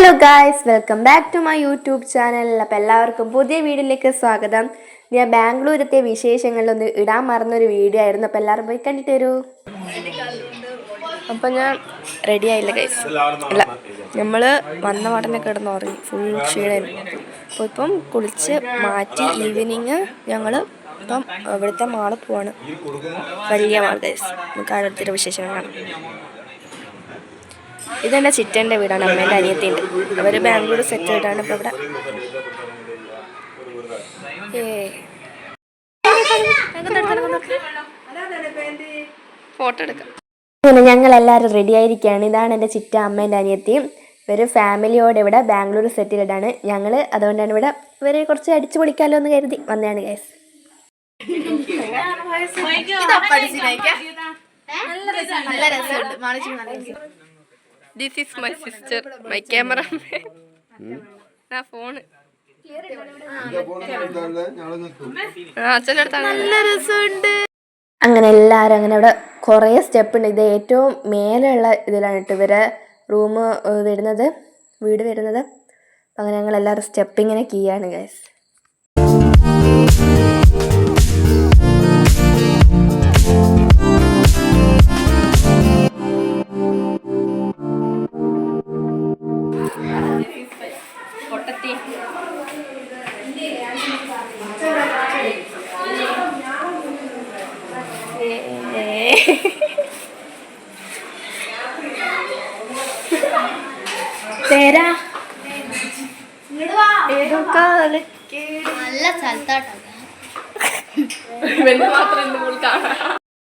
Hello guys, welcome back to my YouTube channel. അപ്പോൾ എല്ലാവർക്കും പുതിയ വീഡിയോയിലേക്ക് സ്വാഗതം. ഞാൻ ബാംഗ്ലൂരത്തെ വിശേഷങ്ങളിലൊന്ന് ഇടാൻ മറന്നൊരു വീഡിയോ ആയിരുന്നു. അപ്പോൾ എല്ലാവരും പോയി കണ്ടിട്ട് വരൂ. അപ്പം ഞാൻ റെഡി ആയില്ല ഗൈസ്. അല്ല, നമ്മൾ വന്ന ഉടനെ കിടന്ന് ഉറങ്ങി, ഫുൾ ക്ഷീണമായിരുന്നു. അപ്പോൾ ഇപ്പം കുളിച്ച് മാറ്റി ഈവനിങ് ഞങ്ങൾ ഇപ്പം ഇവിടുത്തെ മാളിൽ പോവാണ്. വലിയ മാൾ ഗൈസ്. നമുക്ക് അടുത്തൊരു വിശേഷങ്ങളാണ്. ഇതെൻ്റെ ചിറ്റൻ്റെ വീടാണ്, അമ്മേൻ്റെ അനിയത്തിയുണ്ട്. അവർ ബാംഗ്ലൂർ സെറ്റിൽഡാണ്. ഇപ്പോൾ ഇവിടെ ഫോട്ടോ എടുക്കാം. അങ്ങനെ ഞങ്ങളെല്ലാവരും റെഡി ആയിരിക്കുകയാണ്. ഇതാണ് എൻ്റെ ചിറ്റ, അമ്മേൻ്റെ അനിയത്തിയും. ഇവർ ഫാമിലിയോടെ ഇവിടെ ബാംഗ്ലൂർ സെറ്റിൽഡാണ്. ഞങ്ങൾ അതുകൊണ്ടാണ് ഇവിടെ ഇവരെ കുറച്ച് അടിച്ചു പൊളിക്കാമല്ലോ എന്ന് കരുതി വന്നതാണ് ഗൈസ്. നല്ല രസമുണ്ട്. This is my sister, my cameraman. ആ ഫോണ് നല്ല രസമുണ്ട്. അങ്ങനെ എല്ലാവരും അങ്ങനെ ഇവിടെ കുറേ സ്റ്റെപ്പ് ഉണ്ട്. ഇത് ഏറ്റവും മേലെയുള്ള ഇതിലാണ് കേട്ടോ ഇവരെ റൂം വരുന്നത്, വീട് വരുന്നത്. അങ്ങനെ ഞങ്ങൾ എല്ലാവരും സ്റ്റെപ്പ് ഇങ്ങനെ കീയാണ് ഗൈസ്.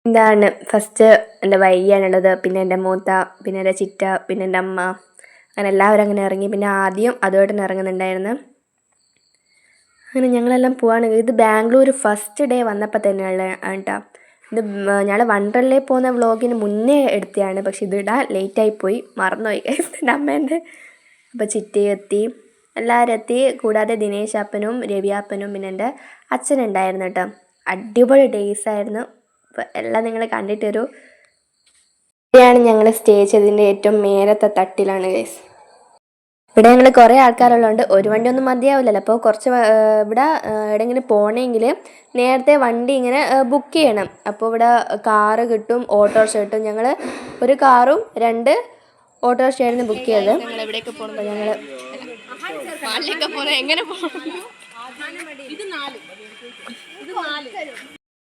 ഇതാണ് ഫസ്റ്റ് എൻ്റെ വയ്യാനുള്ളത്, പിന്നെ എൻ്റെ മൂത്ത, പിന്നെ എൻ്റെ ചിറ്റ, പിന്നെ എൻ്റെ അമ്മ. അങ്ങനെ എല്ലാവരും അങ്ങനെ ഇറങ്ങി. പിന്നെ ആദ്യം അതുമായിട്ട് തന്നെ ഇറങ്ങുന്നുണ്ടായിരുന്നു. അങ്ങനെ ഞങ്ങളെല്ലാം പോവാണ്. ഇത് ബാംഗ്ലൂർ ഫസ്റ്റ് ഡേ വന്നപ്പോൾ തന്നെയുള്ള കേട്ടോ. ഇത് ഞങ്ങൾ വണ്ടർലയിൽ പോകുന്ന വ്ളോഗിന് മുന്നേ എടുത്തതാണ്, പക്ഷെ ഇത് ഇടാൻ ലേറ്റായിപ്പോയി, മറന്നുപോയി എൻ്റെ അമ്മേൻ്റെ. അപ്പോൾ ചിറ്റയെത്തി, എല്ലാവരും എത്തി. കൂടാതെ ദിനേശാപ്പനും രവിയാപ്പനും പിന്നെ എൻ്റെ അച്ഛനുണ്ടായിരുന്നു കേട്ടോ. അടിപൊളി ഡേയ്സ് ആയിരുന്നു. അപ്പോൾ എല്ലാം നിങ്ങൾ കണ്ടിട്ടൊരു. ഇവിടെയാണ് ഞങ്ങൾ സ്റ്റേ ചെയ്തതിൻ്റെ ഏറ്റവും മേലത്തെ തട്ടിലാണ് ഗൈസ്. ഇവിടെ ഞങ്ങൾ കുറേ ആൾക്കാരുള്ളതുകൊണ്ട് ഒരു വണ്ടി ഒന്നും മതിയാവില്ലല്ലോ. അപ്പോൾ കുറച്ച് ഇവിടെ എവിടെയെങ്കിലും പോകണമെങ്കിൽ നേരത്തെ വണ്ടി ഇങ്ങനെ ബുക്ക് ചെയ്യണം. അപ്പോൾ ഇവിടെ കാറ് കിട്ടും, ഓട്ടോറിക്ഷ കിട്ടും. ഞങ്ങൾ ഒരു കാറും 2 ഓട്ടോറിക്ഷയായിരുന്നു ബുക്ക് ചെയ്തത്. ഞങ്ങൾ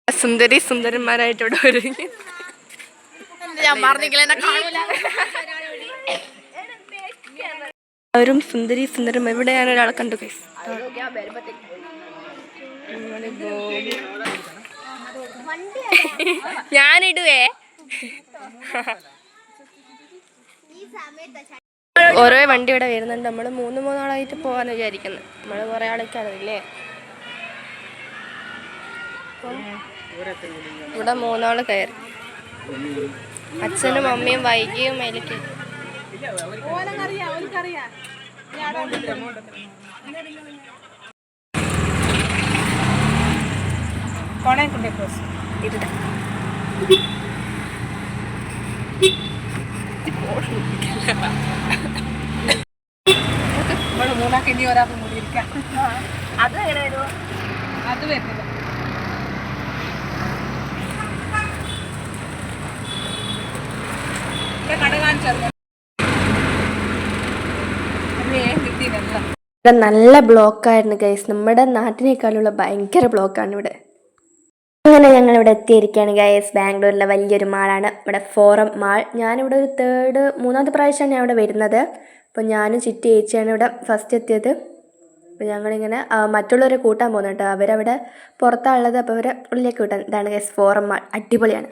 സുന്ദരി സുന്ദരന്മാരായിട്ട് ഇവിടെ ഒരുങ്ങി. അവരും സുന്ദരി സുന്ദരം. എവിടെയാണ് ഒരാളെ കണ്ടു ഗൈസ്. ഞാനിടുവേ. ഓരോ വണ്ടി ഇവിടെ വരുന്നുണ്ട്. നമ്മൾ 3 ആളായിട്ട് പോകാന്ന് വിചാരിക്കുന്നത്. നമ്മൾ കുറേ ആൾക്കാരില്ലേ. ഇവിടെ 3 ആൾ കയറി. അച്ഛനും അമ്മയും വൈകിയും മേലേക്ക്. അത് എങ്ങനെ വരുമോ? അത് വരുന്നില്ല. നല്ല ബ്ലോക്കായിരുന്നു ഗൈസ്. നമ്മുടെ നാട്ടിനേക്കാളുള്ള ഭയങ്കര ബ്ലോക്കാണ് ഇവിടെ. അങ്ങനെ ഞങ്ങളിവിടെ എത്തിയിരിക്കുകയാണ് ഗൈസ്. ബാംഗ്ലൂരിലെ വലിയൊരു മാളാണ് ഇവിടെ, ഫോറം മാൾ. ഞാനിവിടെ ഒരു മൂന്നാമത്തെ പ്രാവശ്യമാണ് ഞാൻ ഇവിടെ വരുന്നത്. അപ്പോൾ ഞാനും ചിറ്റി ചേച്ചിയാണ് ഇവിടെ ഫസ്റ്റ് എത്തിയത്. അപ്പോൾ ഞങ്ങളിങ്ങനെ മറ്റുള്ളവരെ കൂട്ടാൻ പോകുന്നു കേട്ടോ. അവരവിടെ പുറത്താണുള്ളത്, അപ്പോൾ അവരെ ഉള്ളിലേക്ക് കൂട്ടാൻ. ഇതാണ് ഗൈസ് ഫോറം മാൾ, അടിപൊളിയാണ്.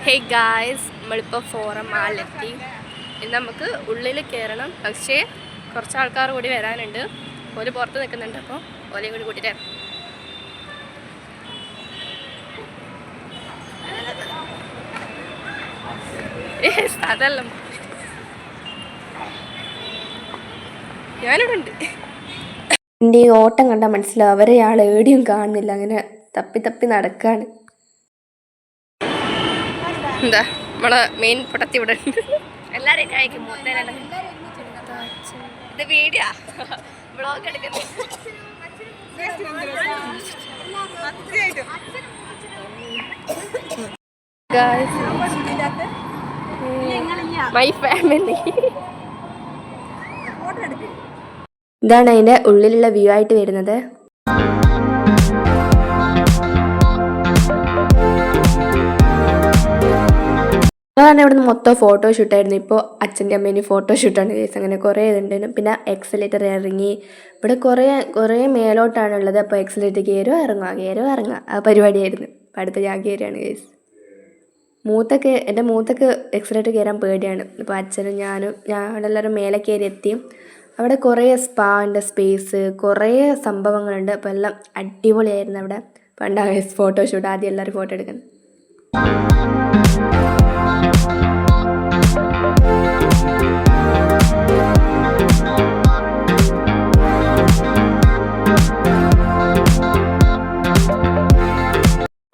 ഹേ ഗായ്സ്, നമ്മളിപ്പോൾ ഫോറം മാളിലെത്തി. ഇനി നമുക്ക് ഉള്ളിൽ കയറണം. പക്ഷേ കുറച്ച് ആൾക്കാർ കൂടി വരാനുണ്ട്. ഓല് പുറത്ത് നിൽക്കുന്നുണ്ട്. അപ്പോൾ ഓലയും കൂടി കൂട്ടിയിട്ട് അതല്ല, ഞാനിവിടെ ഉണ്ട്. എൻ്റെ ഈ ഓട്ടം കണ്ടാൽ മനസ്സിലാവും അവരെ ആൾ ഏടിയും കാണുന്നില്ല. അങ്ങനെ തപ്പി തപ്പി നടക്കാണ്. എന്താ നമ്മളെ മെയിൻ പൊട്ടത്തി ഇവിടെ ഉണ്ട്. എല്ലാവരും കഴിക്കും. ഇത് വീഡിയോ വ്ളോഗ് എടുക്കുന്നത്. My family. ഇതാണ് അതിൻ്റെ ഉള്ളിലുള്ള വ്യൂ ആയിട്ട് വരുന്നത്. അതാണ് ഇവിടുന്ന് മൊത്തം ഫോട്ടോഷൂട്ടായിരുന്നു. ഇപ്പോൾ അച്ഛൻ്റെ അമ്മേൻ്റെ ഫോട്ടോഷൂട്ടാണ് കേസ്. അങ്ങനെ കുറേ ഇതുണ്ടായിരുന്നു. പിന്നെ എക്സലേറ്റർ ഇറങ്ങി. ഇവിടെ കുറേ മേലോട്ടാണുള്ളത്. അപ്പോൾ എക്സലേറ്റർ കയറുക ആ പരിപാടിയായിരുന്നു. അപ്പോൾ അടുത്ത ഞാൻ കയറുകയാണ് കേസ്. എൻ്റെ മൂത്തൊക്കെ എക്സലേറ്റർ കയറാൻ പേടിയാണ്. അപ്പോൾ അച്ഛനും ഞങ്ങളെല്ലാവരും മേലെ കയറി എത്തി. അവിടെ കുറേ സ്പാൻ്റെ സ്പേസ്, കുറേ സംഭവങ്ങളുണ്ട്. അപ്പോൾ എല്ലാം അടിപൊളിയായിരുന്നു അവിടെ. പണ്ടാണ് ഫോട്ടോഷൂട്ട്. ആദ്യം എല്ലാവരും ഫോട്ടോ എടുക്കുന്നത്.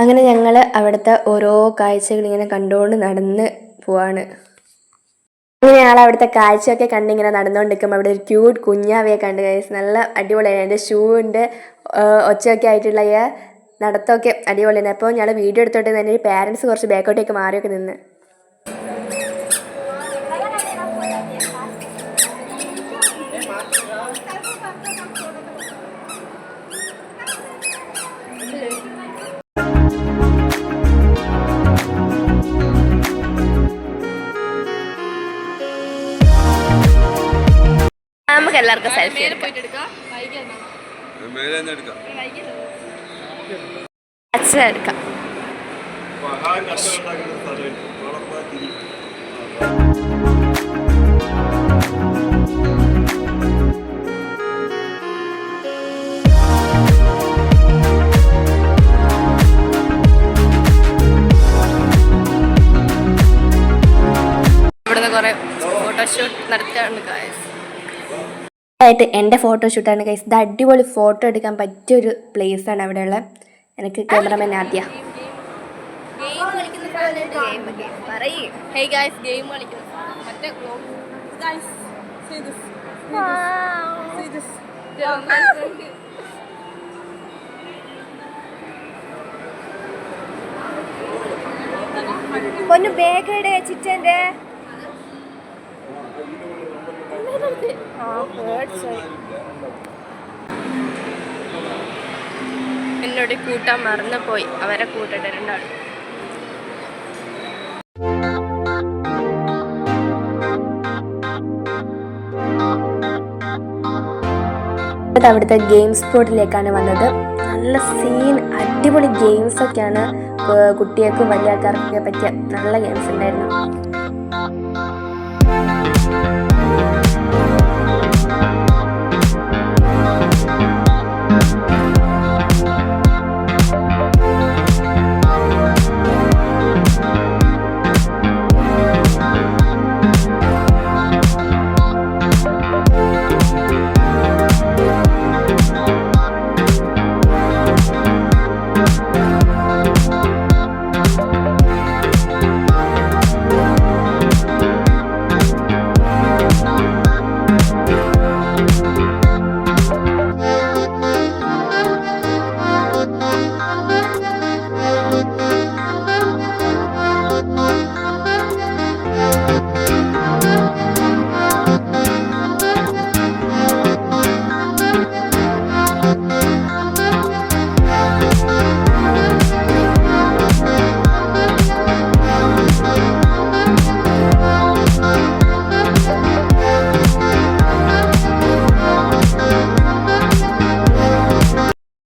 അങ്ങനെ ഞങ്ങൾ അവിടുത്തെ ഓരോ കാഴ്ചകൾ ഇങ്ങനെ കണ്ടുകൊണ്ട് നടന്ന് പോവാണ്. അങ്ങനെ ഞങ്ങൾ അവിടുത്തെ കാഴ്ചയൊക്കെ കണ്ടിങ്ങനെ നടന്നുകൊണ്ടിരിക്കുമ്പോൾ അവിടെ ഒരു ക്യൂട്ട് കുഞ്ഞാവയെ കണ്ട് കഴിച്ച് നല്ല അടിപൊളിയാണ്. എൻ്റെ ഷൂവിൻ്റെ ഒച്ചയൊക്കെ ആയിട്ടുള്ള നടത്തമൊക്കെ അടിപൊളിയാണ്. അപ്പോൾ ഞങ്ങൾ വീഡിയോ എടുത്തോട്ട് തന്നെ പാരൻസ് കുറച്ച് ബാക്കോട്ടേക്ക് മാറിയൊക്കെ നിന്ന്. നമുക്ക് എല്ലാവർക്കും സെൽഫി എടുക്കാം. അച്ഛൻ എടുക്കാം. ഇവിടുന്ന് കുറെ ഫോട്ടോഷൂട്ട് നടത്താറുണ്ട് ഗൈസ്. ആയിട്ട് എൻ്റെ ഫോട്ടോഷൂട്ടാണ് ഗൈസ്. ഇത് അടിപൊളി ഫോട്ടോ എടുക്കാൻ പറ്റിയൊരു പ്ലേസാണ് അവിടെയുള്ള. എനിക്ക് ക്യാമറമാൻ ആദ്യ പൊന്നു ബേഗയുടെ ചിറ്റൻ്റെ എന്നോട് കൂട്ടാൻ മറന്നു പോയി. അവരെ കൂട്ടട്ടെ രണ്ടാളും. അവിടുത്തെ ഗെയിം സ്പോട്ടിലേക്കാണ് വന്നത്. നല്ല സീൻ അടിപൊളി ഗെയിംസൊക്കെയാണ്. കുട്ടികൾക്കും വലിയ ആൾക്കാർക്കൊക്കെ പറ്റിയ നല്ല ഗെയിംസ് ഉണ്ടായിരുന്നു.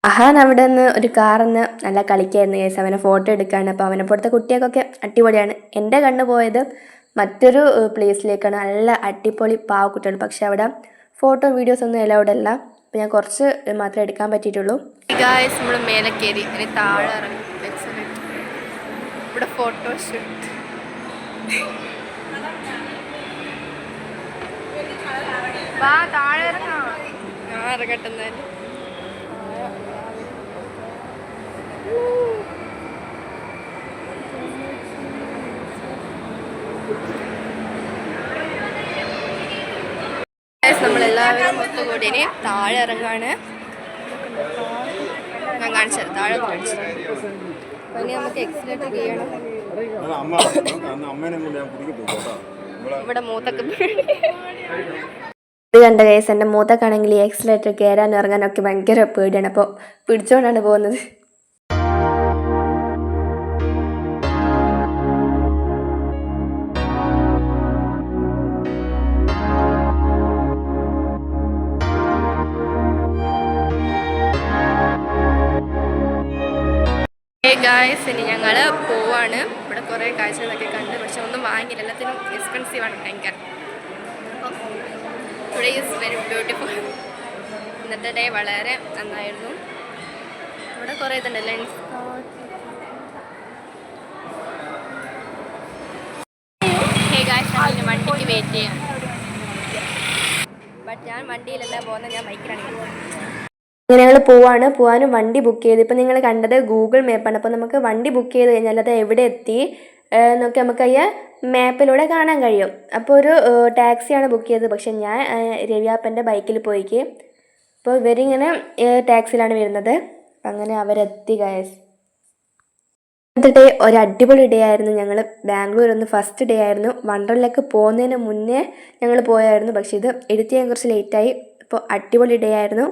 അഹാൻ അവിടെ നിന്ന് ഒരു കാറിന്ന് നല്ല കളിക്കായിരുന്നു കേസ്. അവനെ ഫോട്ടോ എടുക്കുകയാണ്. അപ്പോൾ അവനെ പോലത്തെ കുട്ടികൾക്കൊക്കെ അടിപൊളിയാണ്. എൻ്റെ കണ്ണ് പോയത് മറ്റൊരു പ്ലേസിലേക്കാണ്. നല്ല അടിപൊളി പാവക്കുട്ടികൾ. പക്ഷെ അവിടെ ഫോട്ടോ വീഡിയോസ് ഒന്നും അലൗഡ് അല്ല. അപ്പോൾ ഞാൻ കുറച്ച് മാത്രമേ എടുക്കാൻ പറ്റിയിട്ടുള്ളൂ. ഗായ്സ് നമ്മൾ മേലെ കയറി ഇനി താഴെ ഇറങ്ങി. ഇവിടെ ഫോട്ടോഷൂട്ട്. താഴെ ഇറങ്ങാം. ഞാൻ ഇറങ്ങട്ടെ എന്നാലും. എല്ലാവരും ഒത്തുകൂടി ഇനി താഴെ ഇറങ്ങാണ്. ഞാൻ കാണിച്ചത് താഴെ കാണിച്ചത്. അപ്പോൾ ഇനി നമുക്ക് എക്സിലേറ്റർ ചെയ്യണം. ഇവിടെ മൂത്തൊക്കെ ഇത് കണ്ട കേസ് എൻ്റെ മൂത്തൊക്കെയാണെങ്കിൽ ഈ എക്സിലേറ്റർ കയറാനും ഇറങ്ങാനൊക്കെ ഭയങ്കര പേടിയാണ്. അപ്പോൾ പിടിച്ചുകൊണ്ടാണ് പോകുന്നത്. ഗായ്സ് ഇനി ഞങ്ങൾ പോവാണ്. ഇവിടെ കുറേ കാഴ്ചകളൊക്കെ കണ്ട്, പക്ഷെ ഒന്നും വാങ്ങിയില്ല. എല്ലാത്തിനും എക്സ്പെൻസീവാണ് ഭയങ്കര. അപ്പോൾ ടുഡേ ഈസ് വെരി ബ്യൂട്ടിഫുൾ. ഇന്നത്തെ ഡേ വളരെ നന്നായിരുന്നു. ഇവിടെ കുറേ ഇതുണ്ട് ലെൻസ്. ഹേ ഗായ്സ്, ഞാൻ വണ്ടിക്ക് വെയിറ്റ് ചെയ്യാം. ബട്ട് ഞാൻ വണ്ടിയിലല്ല പോകുന്നത്, ഞാൻ ബൈക്കിലാണ് പോകുന്നത്. അങ്ങനെ ഞങ്ങൾ പോവാനും വണ്ടി ബുക്ക് ചെയ്ത്. ഇപ്പം നിങ്ങൾ കണ്ടത് ഗൂഗിൾ മാപ്പാണ്. അപ്പോൾ നമുക്ക് വണ്ടി ബുക്ക് ചെയ്ത് കഴിഞ്ഞാൽ അത് എവിടെ എത്തി എന്നൊക്കെ നമുക്ക് ഈ മാപ്പിലൂടെ കാണാൻ കഴിയും. അപ്പോൾ ഒരു ടാക്സിയാണ് ബുക്ക് ചെയ്തത്. പക്ഷെ ഞാൻ രവിയാപ്പൻ്റെ ബൈക്കിൽ പോയിക്ക്. അപ്പോൾ ഇവരിങ്ങനെ ടാക്സിയിലാണ് വരുന്നത്. അപ്പം അങ്ങനെ അവരെത്തി ഗൈസ്. ഇന്നത്തെ ഡേ ഒരു അടിപൊളി ഡേ ആയിരുന്നു. ഞങ്ങൾ ബാംഗ്ലൂർ ഒന്ന് ഫസ്റ്റ് ഡേ ആയിരുന്നു. വണ്ടർലക്ക് പോകുന്നതിന് മുന്നേ ഞങ്ങൾ പോയായിരുന്നു. പക്ഷേ ഇത് എഡിറ്റ് ചെയ്യാൻ കുറച്ച് ലേറ്റായി. അപ്പോൾ അടിപൊളി ഡേ ആയിരുന്നു.